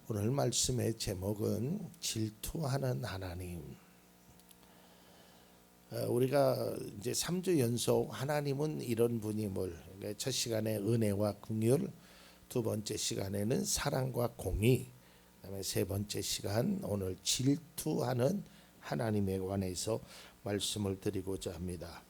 오늘 말씀의 제목은 질투하는 하나님. 우리가 이제 3주 연속 하나님은 이런 분임을, 첫 시간에 은혜와 긍휼, 두 번째 시간에는 사랑과 공의, 그다음에 세 번째 시간 오늘 질투하는 하나님에 관해서 말씀을 드리고자 합니다.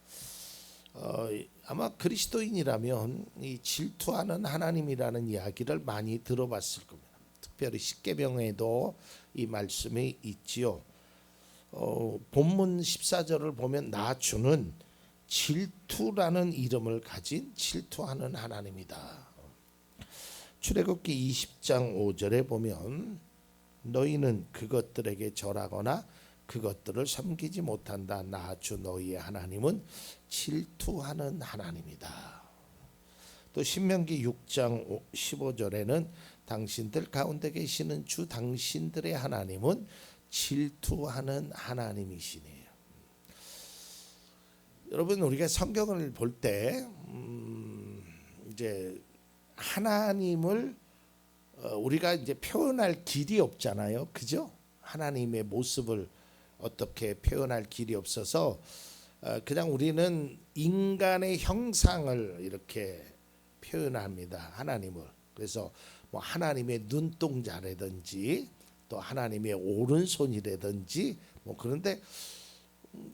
아마 그리스도인이라면 이 질투하는 하나님이라는 이야기를 많이 들어봤을 겁니다. 특별히 십계명에도 이 말씀이 있지요. 본문 14절을 보면 나 주는 질투라는 이름을 가진 질투하는 하나님이다. 출애굽기 20장 5절에 보면 너희는 그것들에게 절하거나 그것들을 섬기지 못한다. 나 주 너희의 하나님은 질투하는 하나님이다. 또 신명기 6장 15절에는 당신들 가운데 계시는 주 당신들의 하나님은 질투하는 하나님이시네요. 여러분, 우리가 성경을 볼 때 이제 하나님을 우리가 이제 표현할 길이 없잖아요, 그죠? 하나님의 모습을 어떻게 표현할 길이 없어서 그냥 우리는 인간의 형상을 이렇게 표현합니다, 하나님을. 그래서 뭐 하나님의 눈동자라든지 또 하나님의 오른손이라든지 뭐 그런데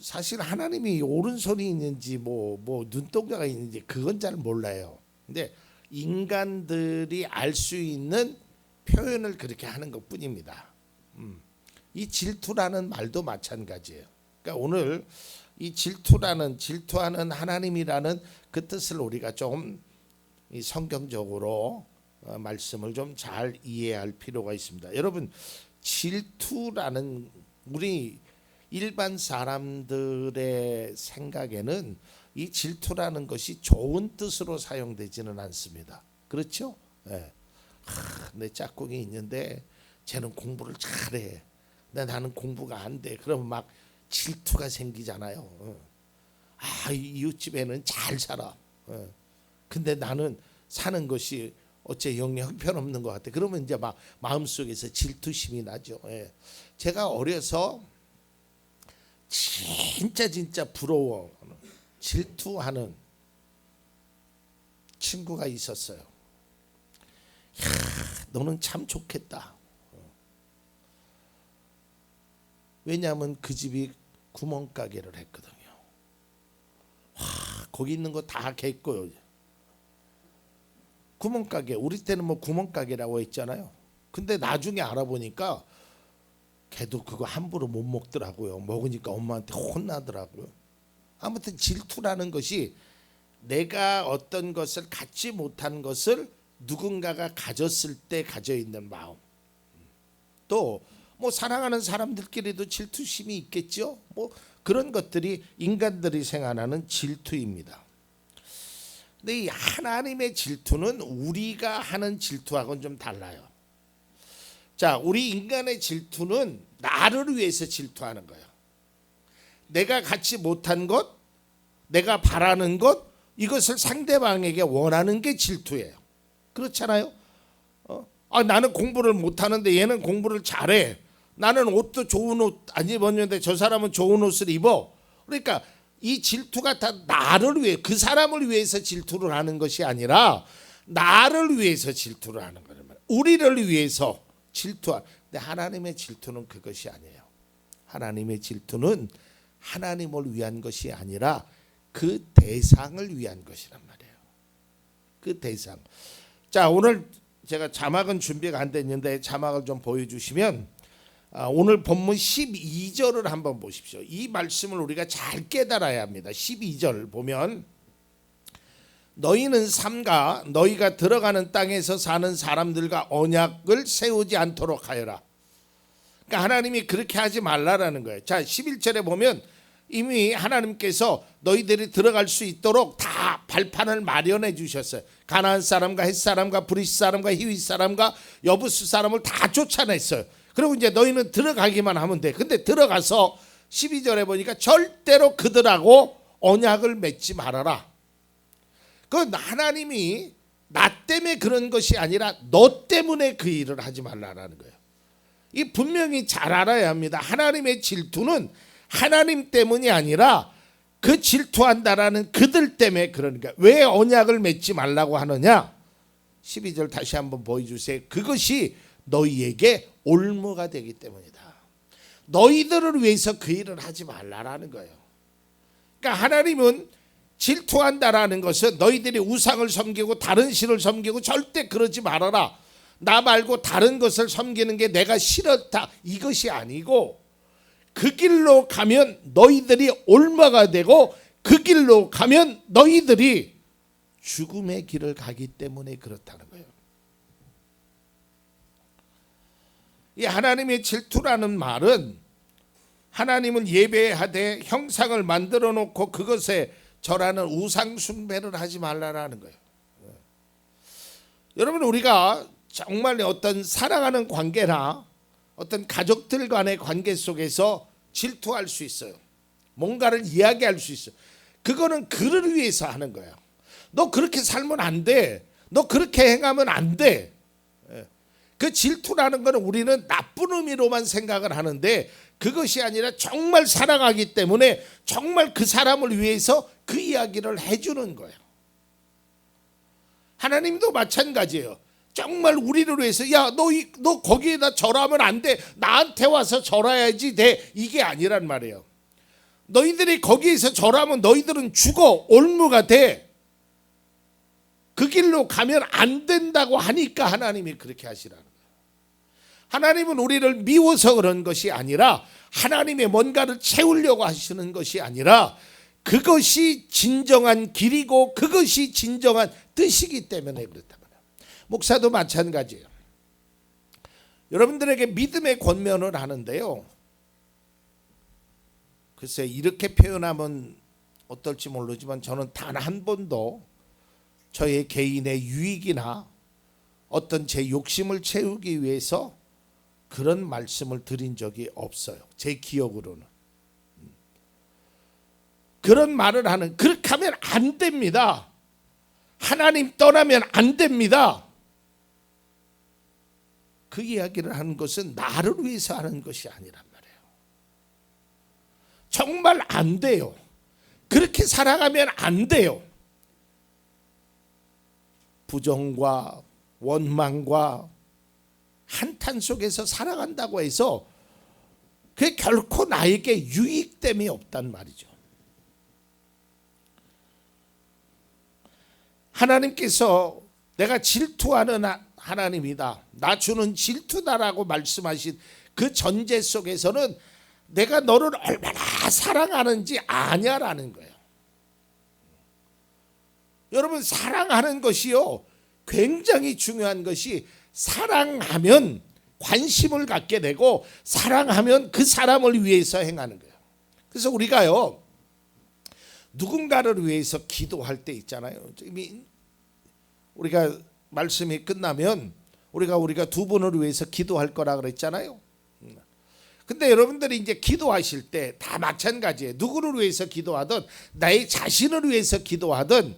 사실 하나님이 오른손이 있는지 뭐 눈동자가 있는지 그건 잘 몰라요. 근데 인간들이 알 수 있는 표현을 그렇게 하는 것뿐입니다. 이 질투라는 말도 마찬가지예요. 그러니까 오늘 이 질투하는 하나님이라는 그 뜻을 우리가 좀 이 성경적으로 말씀을 좀 잘 이해할 필요가 있습니다. 여러분, 질투라는 우리 일반 사람들의 생각에는 이 질투라는 것이 좋은 뜻으로 사용되지는 않습니다. 그렇죠? 네. 내 짝꿍이 있는데 쟤는 공부를 잘해. 나는 공부가 안 돼. 그러면 막 질투가 생기잖아요. 이웃집에는 잘 살아. 근데 나는 사는 것이 어째 영 형편없는 것 같아. 그러면 이제 막 마음속에서 질투심이 나죠. 제가 어려서 진짜 부러워 질투하는 친구가 있었어요. 너는 참 좋겠다. 왜냐하면 그 집이 구멍가게를 했거든요. 거기 있는 거 다 겠고요. 구멍가게, 우리 때는 뭐 구멍가게라고 했잖아요. 근데 나중에 알아보니까 걔도 그거 함부로 못 먹더라고요. 먹으니까 엄마한테 혼나더라고요. 아무튼 질투라는 것이 내가 어떤 것을 갖지 못한 것을 누군가가 가졌을 때 가져 있는 마음. 또 뭐 사랑하는 사람들끼리도 질투심이 있겠죠. 뭐 그런 것들이 인간들이 생각하는 질투입니다. 근데 이 하나님의 질투는 우리가 하는 질투하고는 좀 달라요. 자, 우리 인간의 질투는 나를 위해서 질투하는 거예요. 내가 갖지 못한 것, 내가 바라는 것, 이것을 상대방에게 원하는 게 질투예요. 그렇잖아요. 나는 공부를 못하는데 얘는 공부를 잘해. 나는 옷도 좋은 옷 안 입었는데 저 사람은 좋은 옷을 입어. 그러니까 이 질투가 다 나를 위해, 그 사람을 위해서 질투를 하는 것이 아니라 나를 위해서 질투를 하는 거예요. 우리를 위해서 질투하는. 근데 하나님의 질투는 그것이 아니에요. 하나님의 질투는 하나님을 위한 것이 아니라 그 대상을 위한 것이란 말이에요. 그 대상. 자, 오늘 제가 자막은 준비가 안 됐는데 자막을 좀 보여주시면 오늘 본문 12절을 한번 보십시오. 이 말씀을 우리가 잘 깨달아야 합니다. 12절 보면 너희는 삼가 너희가 들어가는 땅에서 사는 사람들과 언약을 세우지 않도록 하여라. 그러니까 하나님이 그렇게 하지 말라라는 거예요. 자, 11절에 보면 이미 하나님께서 너희들이 들어갈 수 있도록 다 발판을 마련해 주셨어요. 가나안 사람과 헷 사람과 브리스 사람과 히윗 사람과 여부스 사람을 다 쫓아냈어요. 그리고 이제 너희는 들어가기만 하면 돼. 근데 들어가서 12절에 보니까 절대로 그들하고 언약을 맺지 말아라. 그건 하나님이 나 때문에 그런 것이 아니라 너 때문에 그 일을 하지 말라라는 거예요. 이 분명히 잘 알아야 합니다. 하나님의 질투는 하나님 때문이 아니라 그 질투한다라는 그들 때문에 그러니까. 왜 언약을 맺지 말라고 하느냐? 12절 다시 한번 보여주세요. 그것이 너희에게 올무가 되기 때문이다. 너희들을 위해서 그 일을 하지 말라라는 거예요. 그러니까 하나님은 질투한다라는 것은 너희들이 우상을 섬기고 다른 신을 섬기고 절대 그러지 말아라. 나 말고 다른 것을 섬기는 게 내가 싫었다. 이것이 아니고 그 길로 가면 너희들이 올무가 되고 그 길로 가면 너희들이 죽음의 길을 가기 때문에 그렇다는 거예요. 이 하나님의 질투라는 말은 하나님을 예배하되 형상을 만들어 놓고 그것에 절하는 우상 숭배를 하지 말라라는 거예요. 여러분, 우리가 정말 어떤 사랑하는 관계나 어떤 가족들 간의 관계 속에서 질투할 수 있어요. 뭔가를 이야기할 수 있어요. 그거는 그를 위해서 하는 거예요. 너 그렇게 살면 안 돼. 너 그렇게 행하면 안 돼. 그 질투라는 것은 우리는 나쁜 의미로만 생각을 하는데 그것이 아니라 정말 사랑하기 때문에 정말 그 사람을 위해서 그 이야기를 해주는 거예요. 하나님도 마찬가지예요. 정말 우리를 위해서 야, 너 거기에다 절하면 안 돼. 나한테 와서 절해야지 돼. 이게 아니란 말이에요. 너희들이 거기에서 절하면 너희들은 죽어. 올무가 돼. 그 길로 가면 안 된다고 하니까 하나님이 그렇게 하시라는 거예요. 하나님은 우리를 미워서 그런 것이 아니라 하나님의 뭔가를 채우려고 하시는 것이 아니라 그것이 진정한 길이고 그것이 진정한 뜻이기 때문에 그렇단 말이에요. 목사도 마찬가지예요. 여러분들에게 믿음의 권면을 하는데요. 글쎄 이렇게 표현하면 어떨지 모르지만 저는 단 한 번도 저의 개인의 유익이나 어떤 제 욕심을 채우기 위해서 그런 말씀을 드린 적이 없어요. 제 기억으로는. 그런 말을 하는, 그렇게 하면 안 됩니다. 하나님 떠나면 안 됩니다. 그 이야기를 하는 것은 나를 위해서 하는 것이 아니란 말이에요. 정말 안 돼요. 그렇게 살아가면 안 돼요. 부정과 원망과 한탄 속에서 살아간다고 해서 그게 결코 나에게 유익됨이 없단 말이죠. 하나님께서 내가 질투하는 하나님이다, 나 주는 질투다라고 말씀하신 그 전제 속에서는 내가 너를 얼마나 사랑하는지 아냐라는 거예요. 여러분, 사랑하는 것이요 굉장히 중요한 것이, 사랑하면 관심을 갖게 되고 사랑하면 그 사람을 위해서 행하는 거예요. 그래서 우리가요 누군가를 위해서 기도할 때 있잖아요. 우리가 말씀이 끝나면 우리가 두 분을 위해서 기도할 거라 그랬잖아요. 근데 여러분들이 이제 기도하실 때 다 마찬가지예요. 누구를 위해서 기도하든 나의 자신을 위해서 기도하든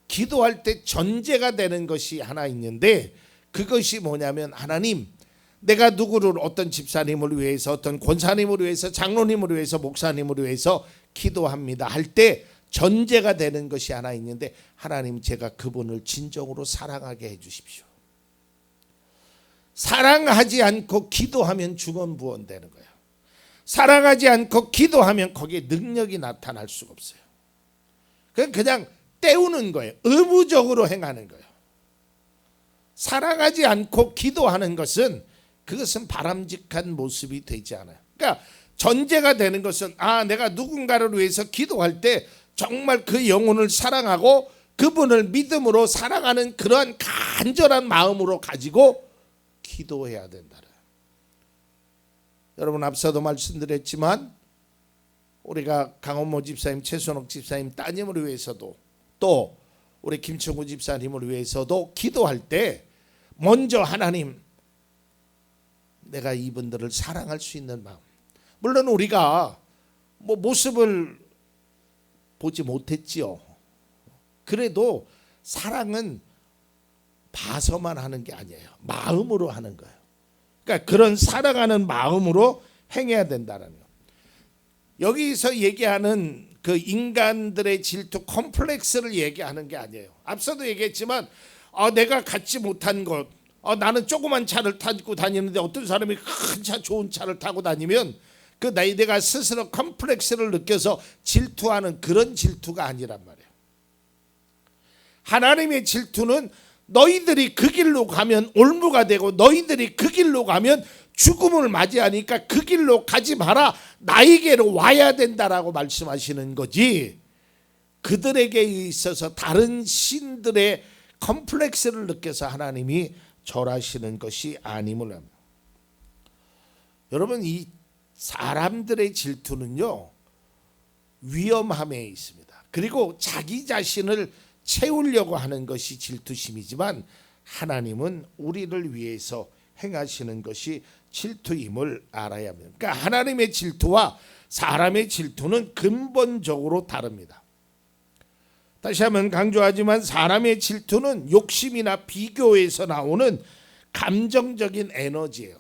기도할 때 전제가 되는 것이 하나 있는데, 그것이 뭐냐면, 하나님, 내가 누구를, 어떤 집사님을 위해서, 어떤 권사님을 위해서, 장로님을 위해서, 목사님을 위해서 기도합니다 할 때 전제가 되는 것이 하나 있는데, 하나님, 제가 그분을 진정으로 사랑하게 해주십시오. 사랑하지 않고 기도하면 중언부언되는 거예요. 사랑하지 않고 기도하면 거기에 능력이 나타날 수가 없어요. 그냥 때우는 거예요. 의무적으로 행하는 거예요. 사랑하지 않고 기도하는 것은, 그것은 바람직한 모습이 되지 않아요. 그러니까 전제가 되는 것은, 내가 누군가를 위해서 기도할 때 정말 그 영혼을 사랑하고 그분을 믿음으로 사랑하는 그러한 간절한 마음으로 가지고 기도해야 된다. 여러분, 앞서도 말씀드렸지만 우리가 강원모 집사님, 최순옥 집사님 따님을 위해서도, 또 우리 김청구 집사님을 위해서도 기도할 때 먼저, 하나님, 내가 이분들을 사랑할 수 있는 마음. 물론 우리가 모습을 보지 못했지요. 그래도 사랑은 봐서만 하는 게 아니에요. 마음으로 하는 거예요. 그러니까 그런 사랑하는 마음으로 행해야 된다는 거예요. 여기서 얘기하는 그 인간들의 질투 컴플렉스를 얘기하는 게 아니에요. 앞서도 얘기했지만 내가 갖지 못한 것, 나는 조그만 차를 타고 다니는데 어떤 사람이 큰 차 좋은 차를 타고 다니면 그 내가 스스로 컴플렉스를 느껴서 질투하는 그런 질투가 아니란 말이에요. 하나님의 질투는 너희들이 그 길로 가면 올무가 되고 너희들이 그 길로 가면 죽음을 맞이하니까 그 길로 가지 마라, 나에게로 와야 된다라고 말씀하시는 거지, 그들에게 있어서 다른 신들의 컴플렉스를 느껴서 하나님이 절하시는 것이 아님을 합니다. 여러분, 이 사람들의 질투는요 위험함에 있습니다. 그리고 자기 자신을 채우려고 하는 것이 질투심이지만 하나님은 우리를 위해서 행하시는 것이 질투임을 알아야 합니다. 그러니까 하나님의 질투와 사람의 질투는 근본적으로 다릅니다. 다시 한번 강조하지만 사람의 질투는 욕심이나 비교에서 나오는 감정적인 에너지예요.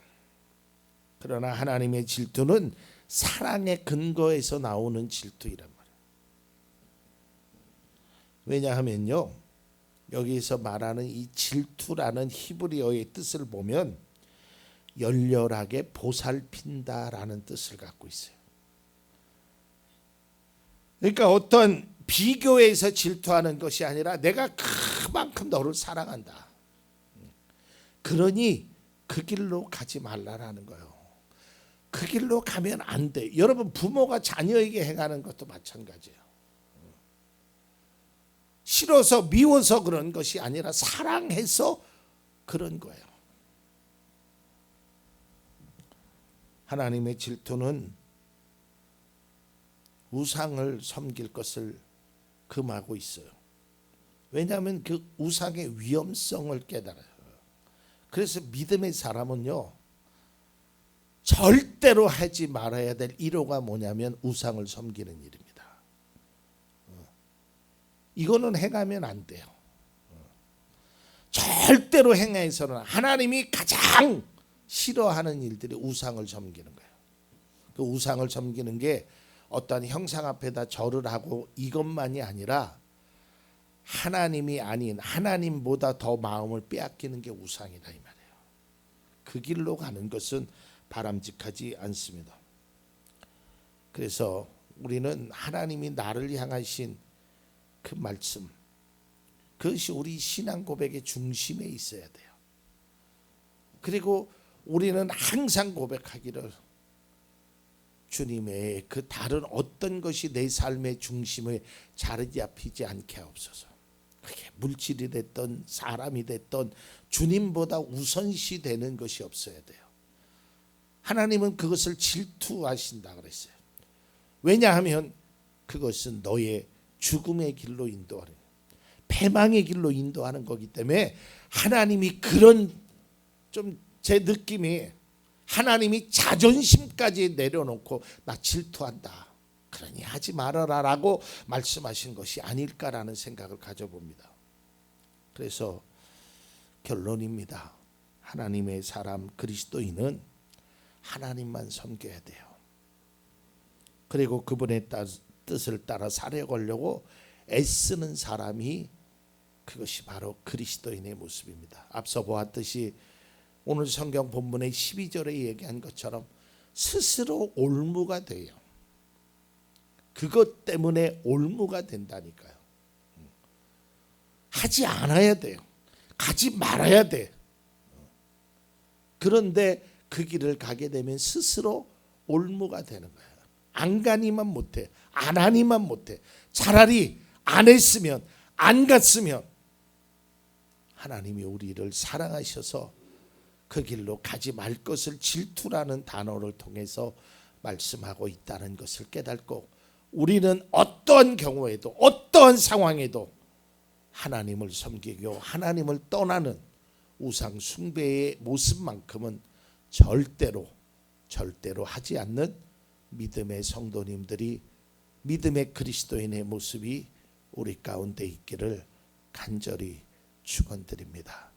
그러나 하나님의 질투는 사랑의 근거에서 나오는 질투이란 말이에요. 왜냐하면요, 여기서 말하는 이 질투라는 히브리어의 뜻을 보면 열렬하게 보살핀다라는 뜻을 갖고 있어요. 그러니까 어떤 비교에서 질투하는 것이 아니라 내가 그만큼 너를 사랑한다, 그러니 그 길로 가지 말라라는 거예요. 그 길로 가면 안 돼. 여러분, 부모가 자녀에게 행하는 것도 마찬가지예요. 싫어서 미워서 그런 것이 아니라 사랑해서 그런 거예요. 하나님의 질투는 우상을 섬길 것을 금하고 있어요. 왜냐하면 그 우상의 위험성을 깨달아요. 그래서 믿음의 사람은요 절대로 하지 말아야 될 1호가 뭐냐면 우상을 섬기는 일입니다. 이거는 행하면 안 돼요. 절대로 행해서는 하나님이 가장 싫어하는 일들이 우상을 섬기는 거예요. 그 우상을 섬기는 게 어떤 형상 앞에다 절을 하고 이것만이 아니라 하나님이 아닌 하나님보다 더 마음을 빼앗기는 게 우상이다 이 말이에요. 그 길로 가는 것은 바람직하지 않습니다. 그래서 우리는 하나님이 나를 향하신 그 말씀, 그것이 우리 신앙 고백의 중심에 있어야 돼요. 그리고 우리는 항상 고백하기를 주님의 그 다른 어떤 것이 내 삶의 중심에 자리 잡히지 않게 하옵소서. 그게 물질이 됐던 사람이 됐던 주님보다 우선시 되는 것이 없어야 돼요. 하나님은 그것을 질투하신다 그랬어요. 왜냐하면 그것은 너의 죽음의 길로 인도하는, 패망의 길로 인도하는 거기 때문에 하나님이 그런, 좀 제 느낌이 하나님이 자존심까지 내려놓고 나 질투한다, 그러니 하지 말아라 라고 말씀하신 것이 아닐까라는 생각을 가져봅니다. 그래서 결론입니다. 하나님의 사람 그리스도인은 하나님만 섬겨야 돼요. 그리고 그분의 뜻을 따라 살아가려고 애쓰는 사람이, 그것이 바로 그리스도인의 모습입니다. 앞서 보았듯이 오늘 성경 본문의 12절에 얘기한 것처럼 스스로 올무가 돼요. 그것 때문에 올무가 된다니까요. 하지 않아야 돼요. 가지 말아야 돼. 그런데 그 길을 가게 되면 스스로 올무가 되는 거예요. 안 가니만 못해, 안 하니만 못해. 차라리 안 했으면, 안 갔으면 하나님이 우리를 사랑하셔서 그 길로 가지 말 것을 질투라는 단어를 통해서 말씀하고 있다는 것을 깨닫고, 우리는 어떠한 경우에도 어떠한 상황에도 하나님을 섬기고 하나님을 떠나는 우상 숭배의 모습만큼은 절대로 하지 않는 믿음의 성도님들이, 믿음의 그리스도인의 모습이 우리 가운데 있기를 간절히 축원드립니다.